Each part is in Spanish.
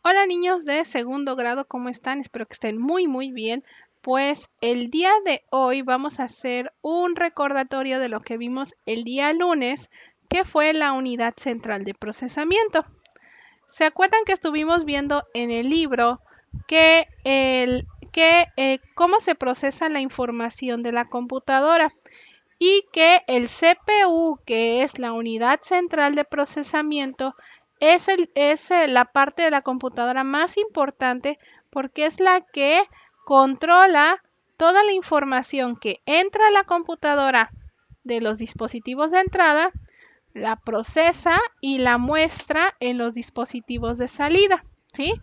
Hola niños de segundo grado, ¿cómo están? Espero que estén muy bien. Pues el día de hoy vamos a hacer un recordatorio de lo que vimos el día lunes, que fue la unidad central de procesamiento. ¿Se acuerdan que estuvimos viendo en el libro cómo se procesa la información de la computadora y que el CPU, que es la unidad central de procesamiento, es la parte de la computadora más importante porque es la que controla toda la información que entra a la computadora de los dispositivos de entrada, la procesa y la muestra en los dispositivos de salida, ¿sí?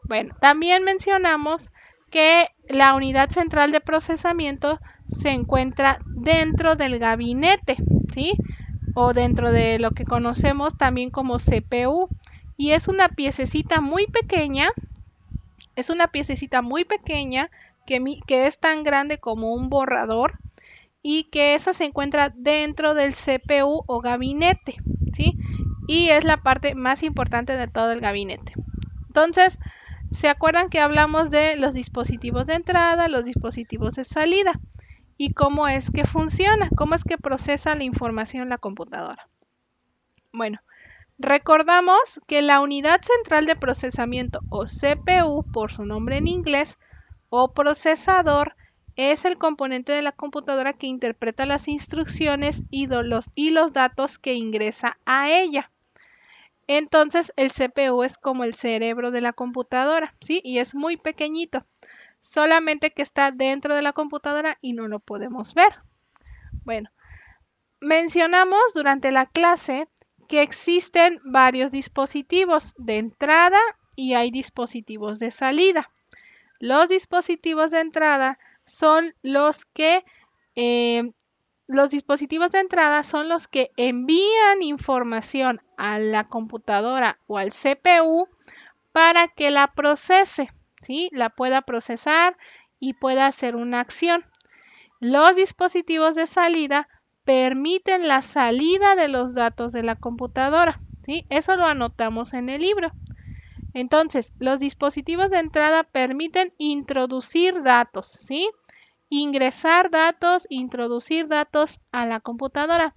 Bueno, también mencionamos que la unidad central de procesamiento se encuentra dentro del gabinete, ¿sí? O dentro de lo que conocemos también como CPU. Y es una piececita muy pequeña, que es tan grande como un borrador y que esa se encuentra dentro del CPU o gabinete, ¿sí? Y es la parte más importante de todo el gabinete. Entonces, ¿se acuerdan que hablamos de los dispositivos de entrada, los dispositivos de salida? ¿Y cómo es que funciona? ¿Cómo es que procesa la información la computadora? Bueno, recordamos que la unidad central de procesamiento o CPU, por su nombre en inglés, o procesador, es el componente de la computadora que interpreta las instrucciones y los datos que ingresa a ella. Entonces el CPU es como el cerebro de la computadora, ¿sí? Y es muy pequeñito, solamente que está dentro de la computadora y no lo podemos ver. Bueno, mencionamos durante la clase que existen varios dispositivos de entrada y hay dispositivos de salida. Los dispositivos de entrada son los dispositivos de entrada son los que envían información a la computadora o al CPU para que la procese, ¿sí? La pueda procesar y pueda hacer una acción. Los dispositivos de salida permiten la salida de los datos de la computadora, ¿sí? Eso lo anotamos en el libro. Entonces, los dispositivos de entrada permiten introducir datos, ¿sí? Ingresar datos, introducir datos a la computadora.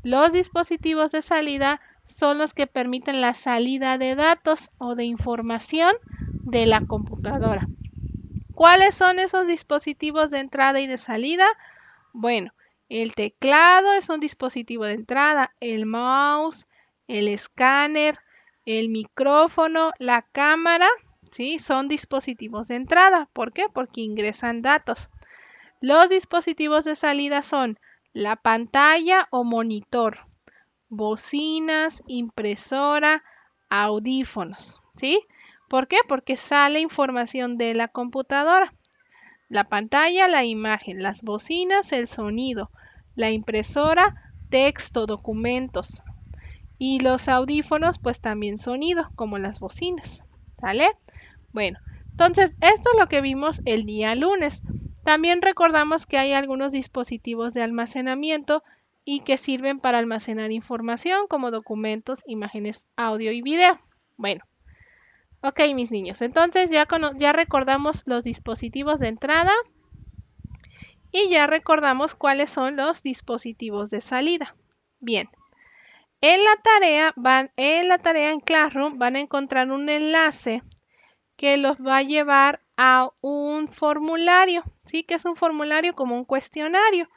Los dispositivos de salida son los que permiten la salida de datos o de información de la computadora. ¿Cuáles son esos dispositivos de entrada y de salida? Bueno, el teclado es un dispositivo de entrada, el mouse, el escáner, el micrófono, la cámara, ¿sí? Son dispositivos de entrada. ¿Por qué? Porque ingresan datos. Los dispositivos de salida son la pantalla o monitor, bocinas, impresora, audífonos, ¿sí? ¿Por qué? Porque sale información de la computadora. La pantalla, la imagen, las bocinas, el sonido, la impresora, texto, documentos. Y los audífonos, pues también sonido, como las bocinas. ¿Sale? Bueno, entonces esto es lo que vimos el día lunes. También recordamos que hay algunos dispositivos de almacenamiento y que sirven para almacenar información como documentos, imágenes, audio y video. Bueno, ok mis niños, entonces ya recordamos los dispositivos de entrada y ya recordamos cuáles son los dispositivos de salida. Bien, en la tarea en Classroom van a encontrar un enlace que los va a llevar a un formulario, ¿sí? Que es un formulario como un cuestionario.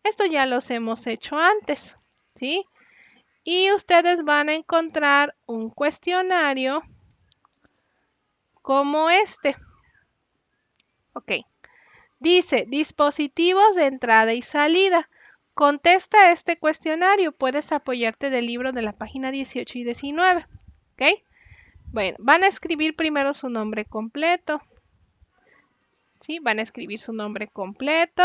Esto ya los hemos hecho antes, ¿sí? Y ustedes van a encontrar un cuestionario como este. Ok. Dice, dispositivos de entrada y salida. Contesta este cuestionario. Puedes apoyarte del libro de la página 18 y 19. ¿Ok? Bueno, van a escribir primero su nombre completo. ¿Sí? Van a escribir su nombre completo.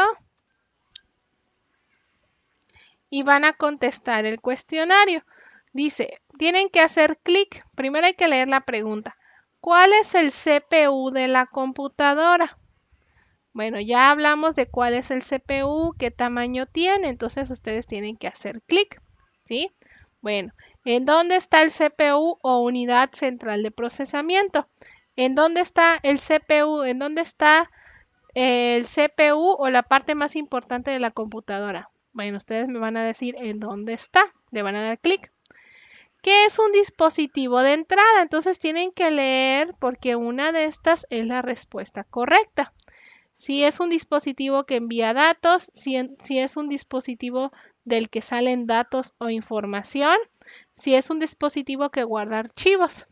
Y van a contestar el cuestionario. Dice, tienen que hacer clic. Primero hay que leer la pregunta. ¿Cuál es el CPU de la computadora? Bueno, ya hablamos de cuál es el CPU, qué tamaño tiene, entonces ustedes tienen que hacer clic, ¿sí? Bueno, ¿En dónde está el CPU o unidad central de procesamiento? ¿En dónde está el CPU? ¿En dónde está el CPU o la parte más importante de la computadora? Bueno, ustedes me van a decir en dónde está. Le van a dar clic. ¿Qué es un dispositivo de entrada? Entonces tienen que leer porque una de estas es la respuesta correcta. Si es un dispositivo que envía datos, si es un dispositivo del que salen datos o información, si es un dispositivo que guarda archivos,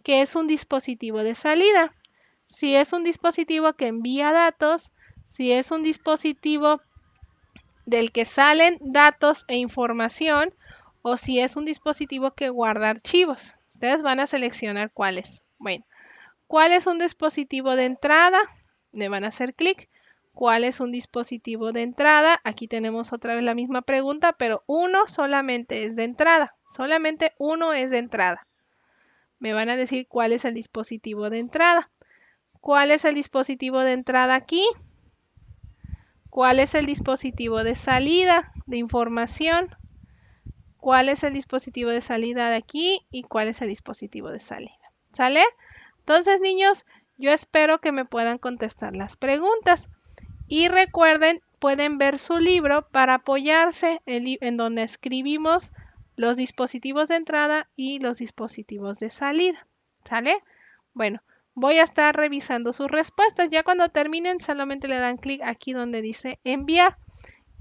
que es un dispositivo de salida, si es un dispositivo que envía datos, si es un dispositivo del que salen datos e información o si es un dispositivo que guarda archivos. Ustedes van a seleccionar cuál es. Bueno, ¿cuál es un dispositivo de entrada? Le van a hacer clic. ¿Cuál es un dispositivo de entrada? Aquí tenemos otra vez la misma pregunta, pero uno solamente es de entrada. Solamente uno es de entrada. Me van a decir cuál es el dispositivo de entrada. ¿Cuál es el dispositivo de entrada aquí? ¿Cuál es el dispositivo de salida de información? ¿Cuál es el dispositivo de salida de aquí? Y cuál es el dispositivo de salida. ¿Sale? Entonces, niños, yo espero que me puedan contestar las preguntas. Y recuerden, pueden ver su libro para apoyarse en donde escribimos los dispositivos de entrada y los dispositivos de salida. ¿Sale? Bueno, voy a estar revisando sus respuestas. Ya cuando terminen, solamente le dan clic aquí donde dice enviar.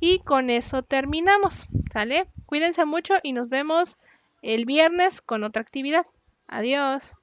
Y con eso terminamos. ¿Sale? Cuídense mucho y nos vemos el viernes con otra actividad. Adiós.